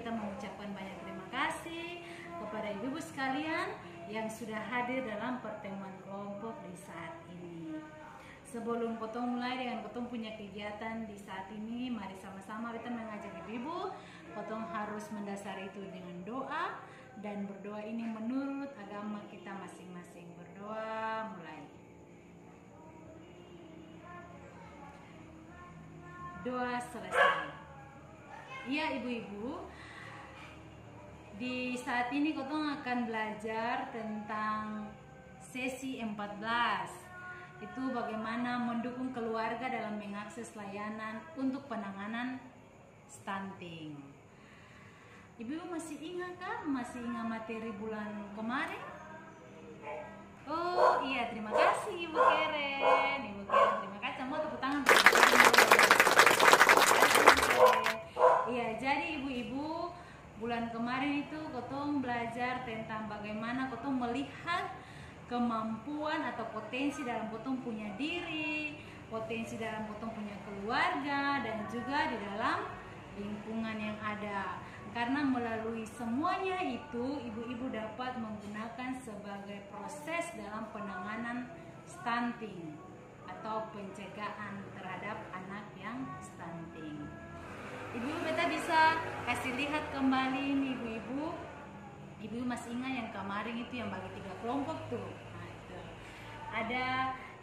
beta mengucapkan banyak terima kasih kepada ibu-ibu sekalian yang sudah hadir dalam pertemuan kelompok di saat ini. Sebelum potong mulai dengan potong punya kegiatan di saat ini, mari sama-sama kita mengajak ibu-ibu. Potong harus mendasari itu dengan doa, dan berdoa ini menurut agama kita masing-masing. Berdoa mulai. Doa selesai. Iya ibu-ibu, di saat ini Kotong akan belajar tentang sesi 14. Itu bagaimana mendukung keluarga dalam mengakses layanan untuk penanganan stunting. Ibu masih ingat kan? Masih ingat materi bulan kemarin? Oh iya, terima kasih Ibu Keren. Ibu Keren, terima kasih. Semua tepuk tangan. Iya, jadi ibu-ibu, bulan kemarin itu Kotong belajar tentang bagaimana Kotong melihat kemampuan atau potensi dalam Kotong punya diri, potensi dalam Kotong punya keluarga, dan juga di dalam lingkungan yang ada. Karena melalui semuanya itu, ibu-ibu dapat menggunakan sebagai proses dalam penanganan stunting atau pencegahan terhadap anak yang stunting. Ibu beta bisa kasih lihat kembali nih ibu-ibu. Ibu masih ingat yang kemarin itu yang bagi 3 kelompok tuh. Nah, itu. Ada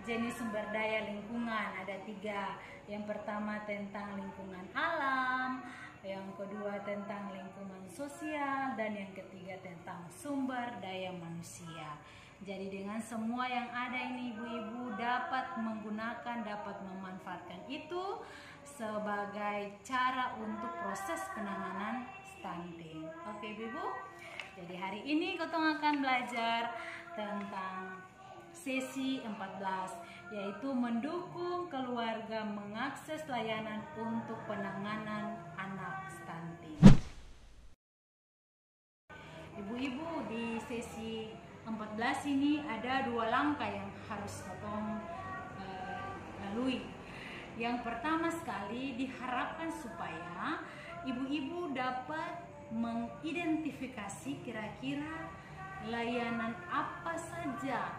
jenis sumber daya lingkungan, ada 3. Yang pertama tentang lingkungan alam, yang kedua tentang lingkungan sosial, dan yang ketiga tentang sumber daya manusia. Jadi dengan semua yang ada ini ibu-ibu dapat menggunakan, dapat memanfaatkan itu sebagai cara untuk proses penanganan stunting. Oke ibu-ibu? Jadi hari ini Kotong akan belajar tentang sesi 14, yaitu mendukung keluarga mengakses layanan untuk penanganan anak stunting. Ibu-ibu, di sesi 14 ini ada 2 langkah yang harus Kotong lalui. Yang pertama sekali, diharapkan supaya ibu-ibu dapat mengidentifikasi kira-kira layanan apa saja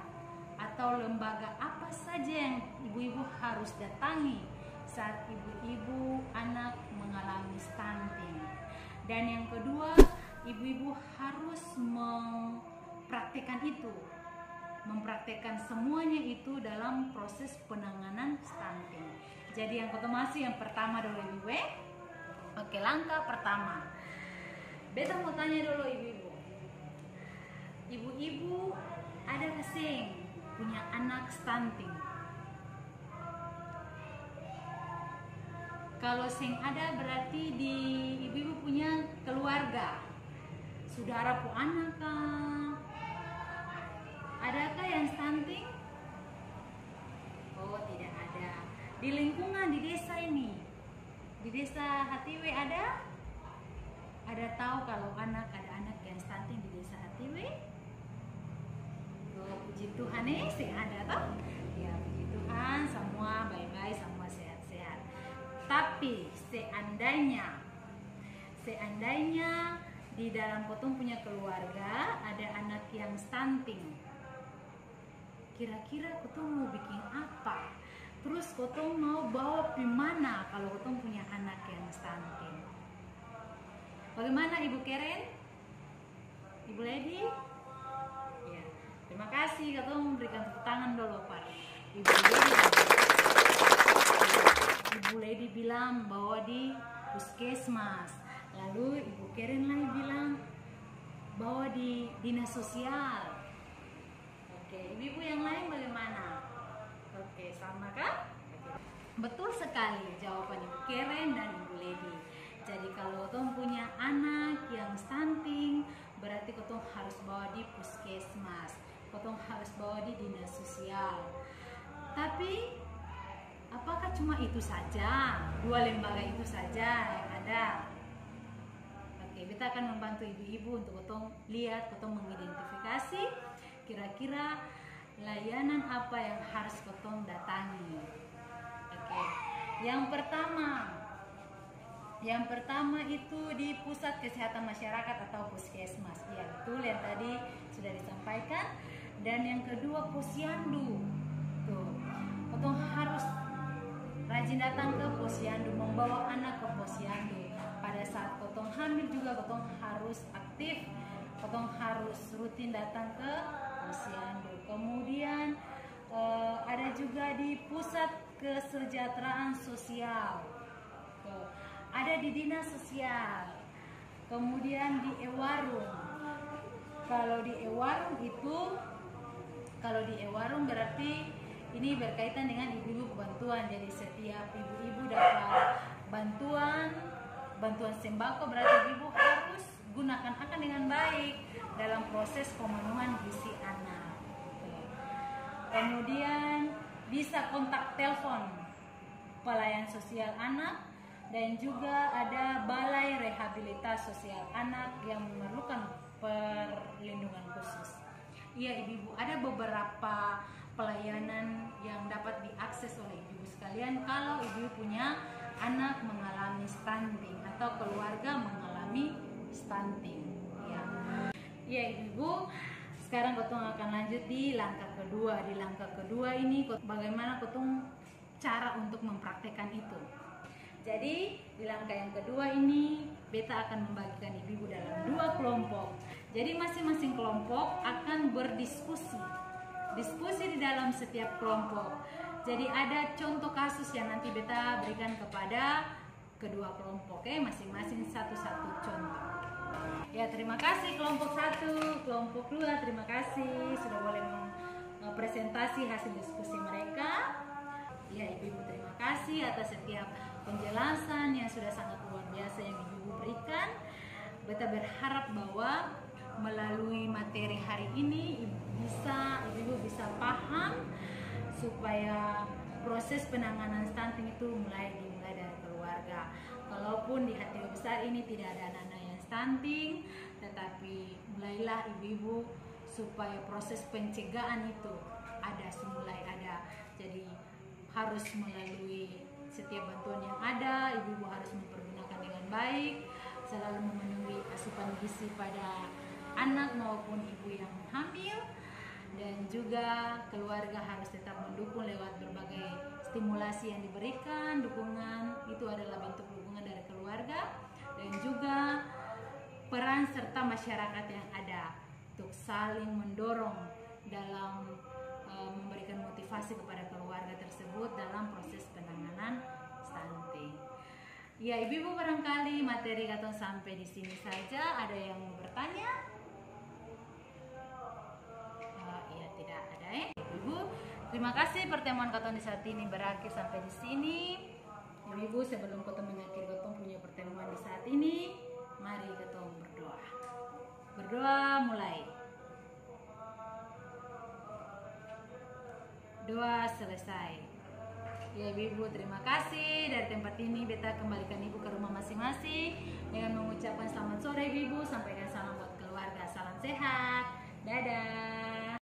atau lembaga apa saja yang ibu-ibu harus datangi saat ibu-ibu anak mengalami stunting. Dan yang kedua, ibu-ibu harus mempraktekkan itu, mempraktekkan semuanya itu dalam proses penanganan stunting. Jadi yang konfirmasi yang pertama dulu ibu-ibu. Oke, langkah pertama. Beta mau tanya dulu ibu-ibu. Ibu-ibu ada sing punya anak stunting? Kalau sing ada berarti di ibu-ibu punya keluarga, saudara pu anak kah? Adakah yang stunting? Oh, tidak ada. Di lingkungan di desa ini, di desa Hatiwe ada? Ada tahu kalau ada anak yang stunting di desa Hatiwe? Oh, puji Tuhan sih ada toh? Ya, puji Tuhan, semua baik-baik, semua sehat-sehat. Tapi seandainya di dalam Kotong punya keluarga ada anak yang stunting, kira-kira Kotong mau bikin apa? Terus Kotong mau bawa di mana kalau Kotong punya anak yang stunting? Bagaimana Ibu Keren? Ibu Lady? Ya, terima kasih. Kotong memberikan tepuk tangan dulu Pak. Ibu Lady bilang bawa di puskesmas. Lalu Ibu Keren lagi bilang bawa di dinas sosial. Oke, ibu-ibu yang lain bagaimana? Oke, sama kan? Oke. Betul sekali jawaban Ibu Keren dan Ibu Lady. Jadi kalau Kotong punya anak yang stunting, berarti Kotong harus bawa di puskesmas, Kotong harus bawa di dinas sosial. Tapi apakah cuma itu saja? 2 lembaga itu saja yang ada? Oke, kita akan membantu ibu-ibu untuk Kotong lihat, Kotong mengidentifikasi kira-kira layanan apa yang harus Kotong datangi. Oke, yang pertama, Yang pertama itu di Pusat Kesehatan Masyarakat atau Puskesmas. Ya betul yang tadi sudah disampaikan. Dan yang kedua posyandu. Tuh, kita harus rajin datang ke posyandu, membawa anak ke posyandu. Pada saat kotong hamil juga kotong harus aktif, kotong harus rutin datang ke posyandu. Kemudian ada juga di Pusat Kesejahteraan Sosial, ada di Dinas Sosial, kemudian di Ewarung. Kalau di Ewarung berarti ini berkaitan dengan ibu-ibu bantuan. Jadi setiap ibu-ibu dapat bantuan sembako, berarti ibu harus gunakan akan dengan baik dalam proses pemenuhan gizi anak. Kemudian bisa kontak telepon pelayan sosial anak, dan juga ada balai rehabilitas sosial anak yang memerlukan perlindungan khusus. Iya ibu-ibu, ada beberapa pelayanan yang dapat diakses oleh ibu sekalian kalau ibu punya anak mengalami stunting atau keluarga mengalami stunting. Ya ibu, sekarang kotong akan lanjut di langkah kedua. Di langkah kedua ini bagaimana kotong cara untuk mempraktekkan itu. Jadi di langkah yang kedua ini beta akan membagikan ibu dalam 2 kelompok. Jadi masing-masing kelompok akan berdiskusi di dalam setiap kelompok. Jadi ada contoh kasus yang nanti beta berikan kepada kedua kelompok, masing-masing satu-satu contoh. Ya, terima kasih kelompok 1, kelompok 2, terima kasih sudah boleh mempresentasi hasil diskusi mereka. Ya, ibu-ibu terima kasih atas setiap penjelasan yang sudah sangat luar biasa yang ibu-ibu berikan. Beta berharap bahwa melalui materi hari ini ibu-ibu bisa paham supaya proses penanganan stunting itu dimulai dari keluarga. Kalaupun di hati besar ini tidak ada anak-anak yang stunting, tetapi mulailah ibu-ibu supaya proses pencegahan itu mulai ada. Jadi harus melalui setiap bantuan yang ada, ibu-ibu harus mempergunakan dengan baik, selalu memenuhi asupan gizi pada anak maupun ibu yang hamil, dan juga keluarga harus tetap mendukung lewat berbagai stimulasi yang diberikan. Dukungan itu adalah bentuk dukungan dari keluarga, dan juga peran serta masyarakat yang ada untuk saling mendorong dalam memberikan motivasi kepada keluarga tersebut dalam proses penanganan stunting. Ya ibu-ibu, barangkali materi katong sampai di sini saja. Ada yang mau bertanya? Ya tidak ada ibu. Terima kasih pertemuan katong di saat ini berakhir sampai di sini. Ibu-ibu, sebelum katong mengakhiri katong punya pertemuan di saat ini, mari katong berdoa. Berdoa mulai. Doa selesai. Ya ibu-ibu, terima kasih. Dari tempat ini beta kembalikan ibu ke rumah masing-masing dengan mengucapkan selamat sore ibu-ibu. Sampaikan salam buat keluarga. Salam sehat. Dadah.